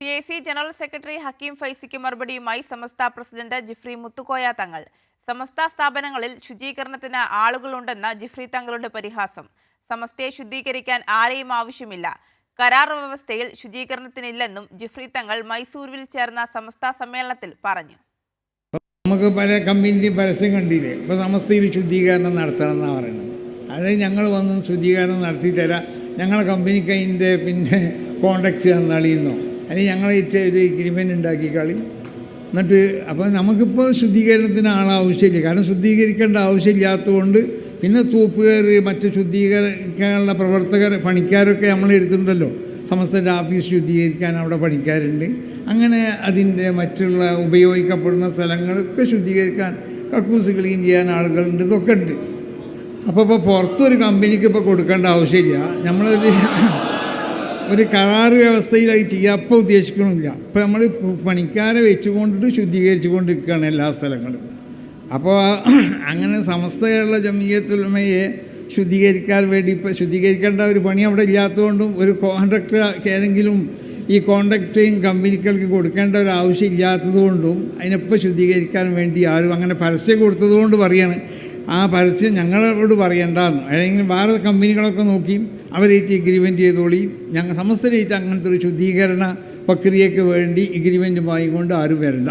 CIC general secretary Hakeem ഫൈസിക്ക് മറുപടിയുമായി സമസ്ത president Jifri Muthukoya Thangal. സമസ്ത സ്ഥാപനങ്ങളിൽ ശുചീകരണത്തിന് ആളുകളുണ്ടെന്ന ജിഫ്രി തങ്ങളുടെ പരിഹാസം. സമസ്തയെ ശുദ്ധീകരിക്കാൻ ആരെയും ആവശ്യമില്ല, കരാർ വ്യവസ്ഥയിൽ ശുചീകരണത്തിനില്ലെന്നും ജിഫ്രി തങ്ങൾ മൈസൂരിൽ ചേർന്ന സമസ്ത സമ്മേളനത്തിൽ പറഞ്ഞു. നമുക്ക് പല കമ്പനി പരസ്യം കണ്ടില്ലേ, ഇപ്പോൾ സമസ്തയിൽ ശുദ്ധീകരണം നടത്തണം എന്നാണ് പറയുന്നത്. അതായത് ഞങ്ങൾ വന്ന് ശുദ്ധീകരണം നടത്തി തരാം, ഞങ്ങളെ കമ്പനിക്ക് അതിൻ്റെ കോൺടാക്റ്റ് തന്നളിയുന്നോ, അല്ലെങ്കിൽ ഞങ്ങളായിട്ട് ഒരു എഗ്രിമെൻ്റ് ഉണ്ടാക്കി കളി. എന്നിട്ട് അപ്പോൾ നമുക്കിപ്പോൾ ശുദ്ധീകരണത്തിന് ആളാവശ്യമില്ല, കാരണം ശുദ്ധീകരിക്കേണ്ട ആവശ്യമില്ലാത്തതുകൊണ്ട് പിന്നെ തൂപ്പുകാർ, മറ്റ് ശുദ്ധീകരിക്കാനുള്ള പ്രവർത്തകർ, പണിക്കാരൊക്കെ നമ്മളെടുത്തിട്ടുണ്ടല്ലോ. സമസ്തൻ്റെ ഓഫീസ് ശുദ്ധീകരിക്കാൻ അവിടെ പണിക്കാരുണ്ട്. അങ്ങനെ അതിൻ്റെ മറ്റുള്ള ഉപയോഗിക്കപ്പെടുന്ന സ്ഥലങ്ങളൊക്കെ ശുദ്ധീകരിക്കാൻ, കക്കൂസ് ക്ലീൻ ചെയ്യാൻ ആളുകളുണ്ട്, ഇതൊക്കെ ഉണ്ട്. അപ്പോൾ പുറത്തൊരു കമ്പനിക്ക് ഇപ്പോൾ കൊടുക്കേണ്ട ആവശ്യമില്ല. ഒരു കരാർ വ്യവസ്ഥയിലായി ചെയ്യാൻ ഇപ്പോൾ ഉദ്ദേശിക്കണില്ല. ഇപ്പോൾ നമ്മൾ പണിക്കാരെ വെച്ചുകൊണ്ടിട്ട് ശുദ്ധീകരിച്ചു കൊണ്ടിരിക്കുകയാണ് എല്ലാ സ്ഥലങ്ങളും. അപ്പോൾ അങ്ങനെ സമസ്തയുള്ള ജമിയത്തുൽ ഉലമയെ ശുദ്ധീകരിക്കാൻ വേണ്ടി ഇപ്പോൾ ശുദ്ധീകരിക്കേണ്ട ഒരു പണി അവിടെ ഇല്ലാത്തതുകൊണ്ടും, ഒരു കോൺട്രാക്ടർ ഏതെങ്കിലും ഈ കോൺട്രാക്റ്റിങ് കമ്പനികൾക്ക് കൊടുക്കേണ്ട ഒരു ആവശ്യം ഇല്ലാത്തതുകൊണ്ടും അതിനെപ്പോൾ ശുദ്ധീകരിക്കാൻ വേണ്ടി ആരും അങ്ങനെ പരസ്യം കൊടുത്തതുകൊണ്ട് പറയാണ്. ആ പരസ്യം ഞങ്ങളോട് പറയേണ്ടെന്ന്, അല്ലെങ്കിൽ വേറെ കമ്പനികളൊക്കെ നോക്കി അവരായിട്ട് എഗ്രിമെൻറ്റ് ചെയ്തോളി. ഞങ്ങൾ സമസ്തരായിട്ട് അങ്ങനത്തെ ഒരു ശുദ്ധീകരണ പ്രക്രിയയ്ക്ക് വേണ്ടി എഗ്രിമെൻറ്റുമായി കൊണ്ട് ആരും വരണ്ട.